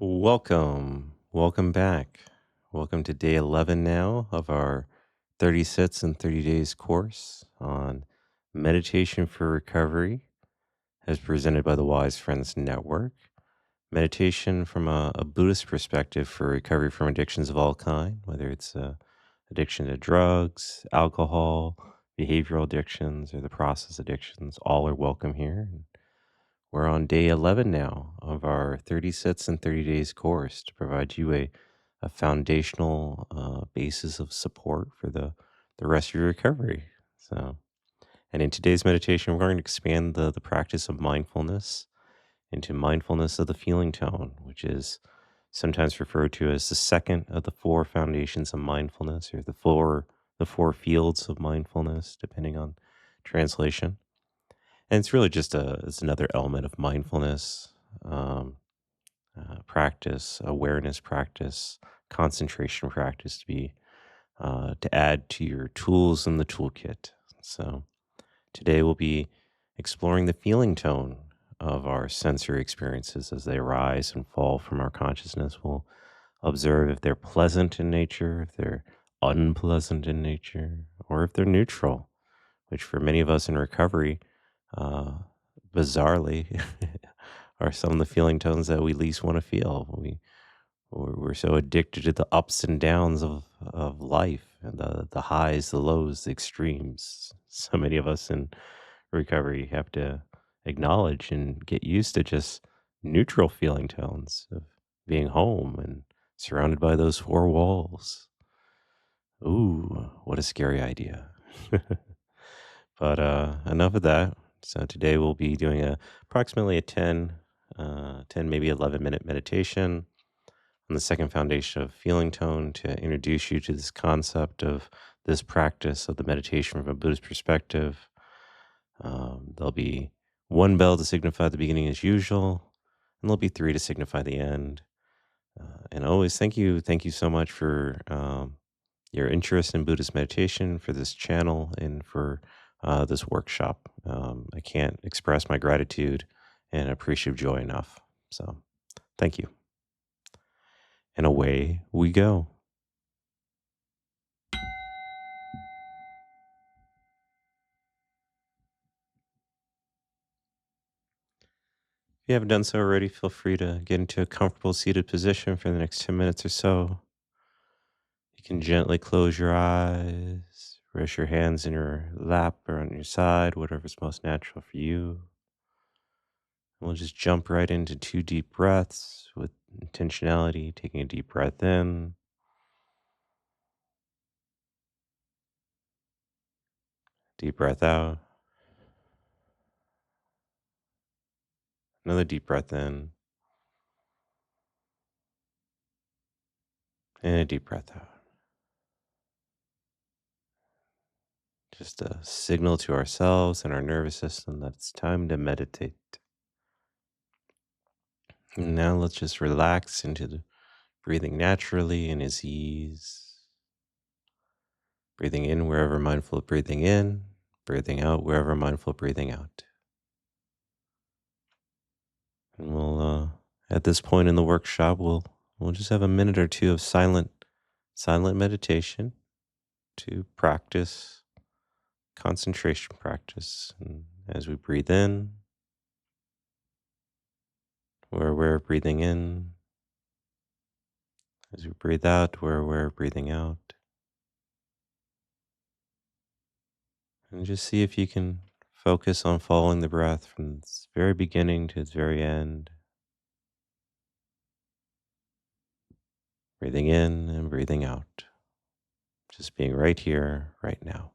Welcome back. Welcome to day 11 now of our 30 Sits in 30 Days course on meditation for recovery, as presented by the Wise Friends Network. Meditation from a Buddhist perspective for recovery from addictions of all kind, whether it's addiction to drugs, alcohol, behavioral addictions, or the process addictions, all are welcome here. We're on day 11 now of our 30 Sits in 30 Days course to provide you a foundational basis of support for the rest of your recovery. So, and in today's meditation, we're going to expand the practice of mindfulness into mindfulness of the feeling tone, which is sometimes referred to as the second of the four foundations of mindfulness, or the four fields of mindfulness, depending on translation. And it's really just it's another element of mindfulness um, practice, awareness practice, concentration practice to add to your tools in the toolkit. So today we'll be exploring the feeling tone of our sensory experiences as they rise and fall from our consciousness. We'll observe if they're pleasant in nature, if they're unpleasant in nature, or if they're neutral, which for many of us in recovery, uh, bizarrely, are some of the feeling tones that we least want to feel. We're so addicted to the ups and downs of life, and the highs, the lows, the extremes. So many of us in recovery have to acknowledge and get used to just neutral feeling tones of being home and surrounded by those four walls. Ooh, what a scary idea. But enough of that. So today we'll be doing approximately a 10, maybe 11-minute meditation on the second foundation of feeling tone to introduce you to this concept of this practice of the meditation from a Buddhist perspective. There'll be one bell to signify the beginning as usual, and there'll be three to signify the end. And always thank you so much for your interest in Buddhist meditation, for this channel, and for this workshop. I can't express my gratitude and appreciative joy enough. So thank you. And away we go. If you haven't done so already, feel free to get into a comfortable seated position for the next 10 minutes or so. You can gently close your eyes, rest your hands in your lap or on your side, whatever's most natural for you. And we'll just jump right into two deep breaths with intentionality, taking a deep breath in, deep breath out, another deep breath in, and a deep breath out. Just a signal to ourselves and our nervous system that it's time to meditate. And now let's just relax into the breathing naturally and as ease. Breathing in wherever mindful of breathing in, breathing out wherever mindful of breathing out. And at this point in the workshop, we'll just have a minute or two of silent meditation to practice concentration practice. And as we breathe in, we're aware of breathing in. As we breathe out, we're aware of breathing out. And just see if you can focus on following the breath from its very beginning to its very end. Breathing in and breathing out. Just being right here, right now.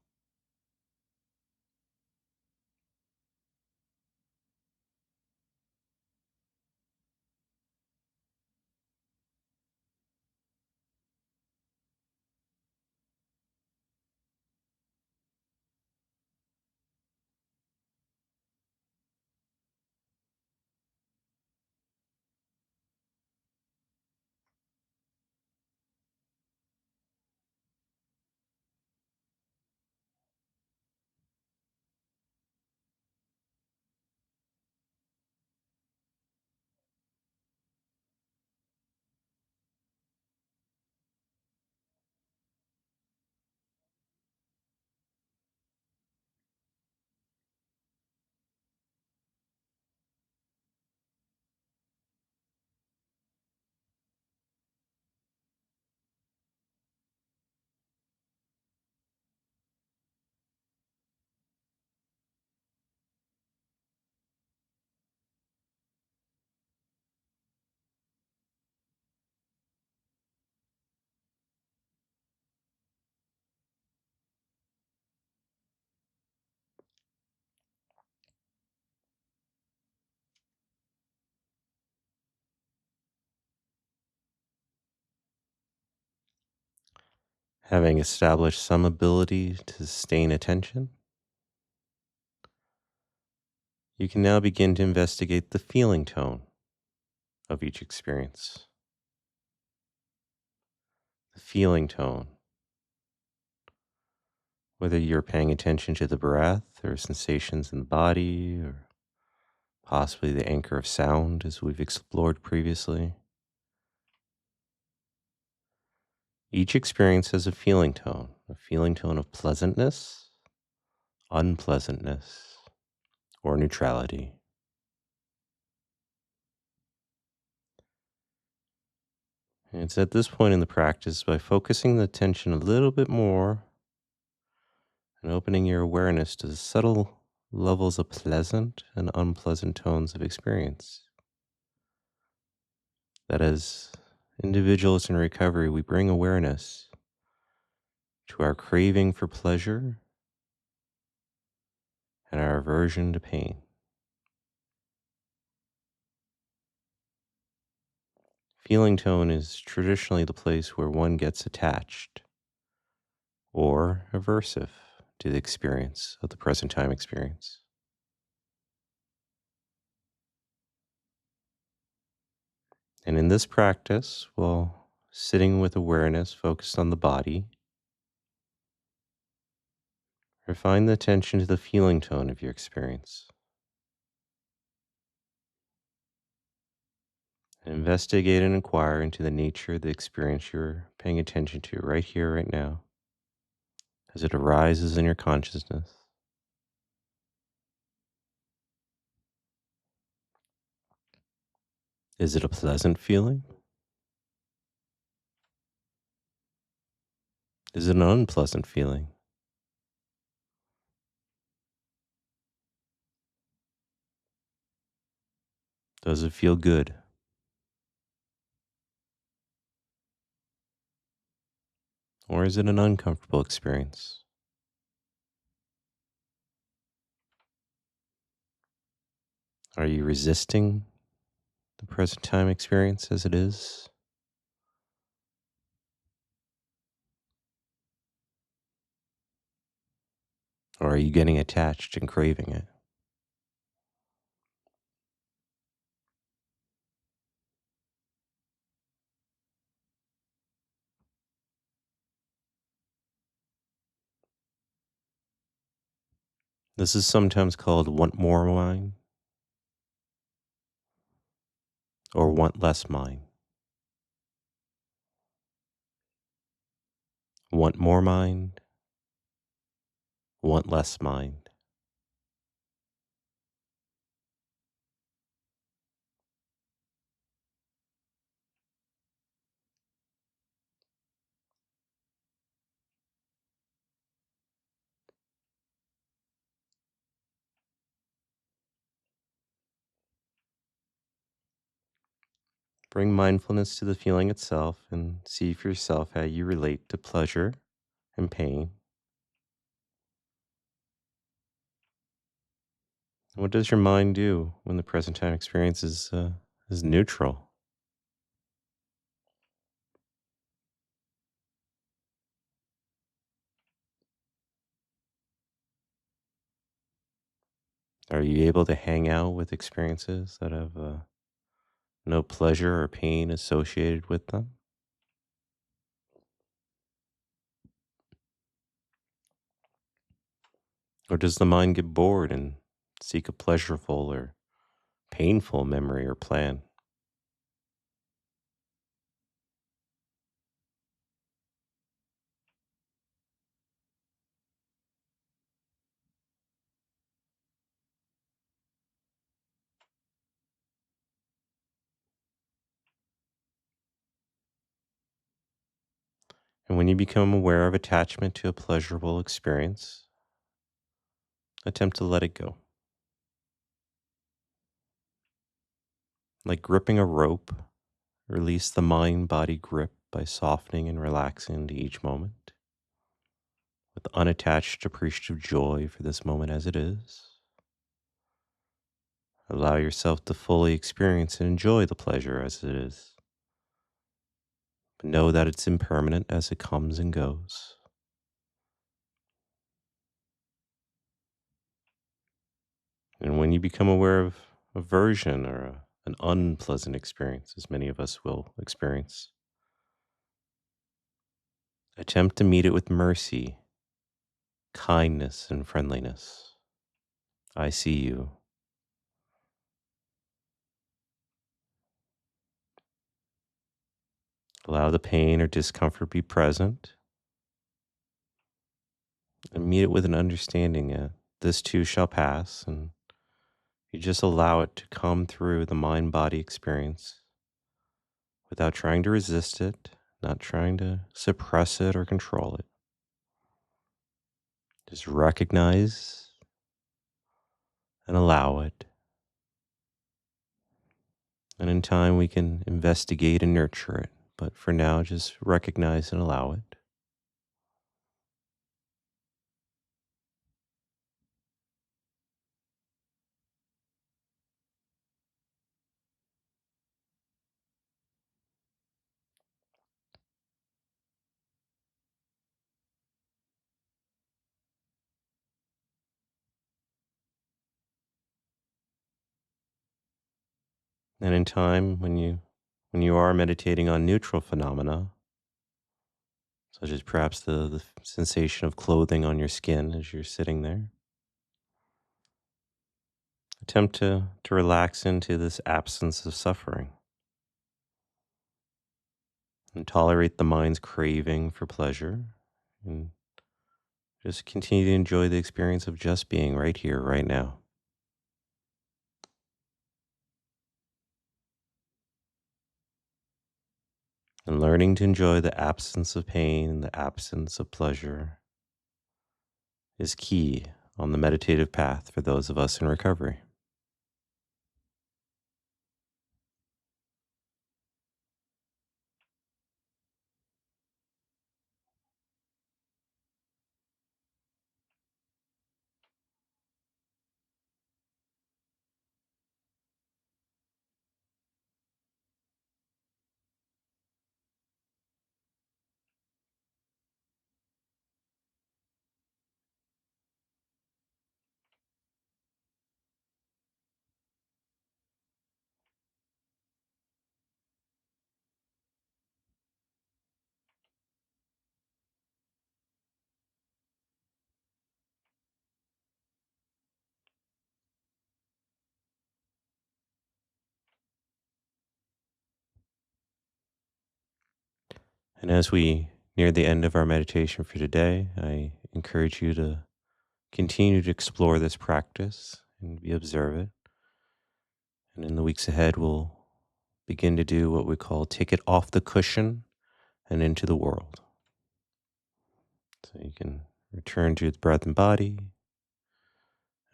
Having established some ability to sustain attention, you can now begin to investigate the feeling tone of each experience. The feeling tone, whether you're paying attention to the breath or sensations in the body or possibly the anchor of sound as we've explored previously. Each experience has a feeling tone of pleasantness, unpleasantness, or neutrality. And it's at this point in the practice, by focusing the attention a little bit more and opening your awareness to the subtle levels of pleasant and unpleasant tones of experience, that as individuals in recovery, we bring awareness to our craving for pleasure and our aversion to pain. Feeling tone is traditionally the place where one gets attached or aversive to the experience of the present time experience. And in this practice, while sitting with awareness focused on the body, refine the attention to the feeling tone of your experience. And investigate and inquire into the nature of the experience you're paying attention to right here, right now, as it arises in your consciousness. Is it a pleasant feeling? Is it an unpleasant feeling? Does it feel good? Or is it an uncomfortable experience? Are you resisting the present time experience as it is? Or are you getting attached and craving it? This is sometimes called want more mind or want less mind. Want more mind, want less mind. Bring mindfulness to the feeling itself and see for yourself how you relate to pleasure and pain. What does your mind do when the present time experience is neutral? Are you able to hang out with experiences that have no pleasure or pain associated with them? Or does the mind get bored and seek a pleasureful or painful memory or plan? And when you become aware of attachment to a pleasurable experience, attempt to let it go. Like gripping a rope, release the mind body grip by softening and relaxing into each moment with unattached appreciative joy for this moment as it is. Allow yourself to fully experience and enjoy the pleasure as it is, but know that it's impermanent as it comes and goes. And when you become aware of aversion or an unpleasant experience, as many of us will experience, attempt to meet it with mercy, kindness, and friendliness. I see you. Allow the pain or discomfort be present and meet it with an understanding that this too shall pass, and you just allow it to come through the mind body experience without trying to resist it, not trying to suppress it or control it. Just recognize and allow it. And in time, we can investigate and nurture it. But for now, just recognize and allow it. And in time, when you are meditating on neutral phenomena, such as perhaps the sensation of clothing on your skin as you're sitting there, attempt to relax into this absence of suffering and tolerate the mind's craving for pleasure and just continue to enjoy the experience of just being right here, right now. And learning to enjoy the absence of pain and the absence of pleasure is key on the meditative path for those of us in recovery. And as we near the end of our meditation for today, I encourage you to continue to explore this practice and be observant. And in the weeks ahead, we'll begin to do what we call take it off the cushion and into the world. So you can return to the breath and body.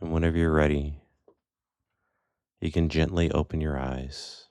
And whenever you're ready, you can gently open your eyes.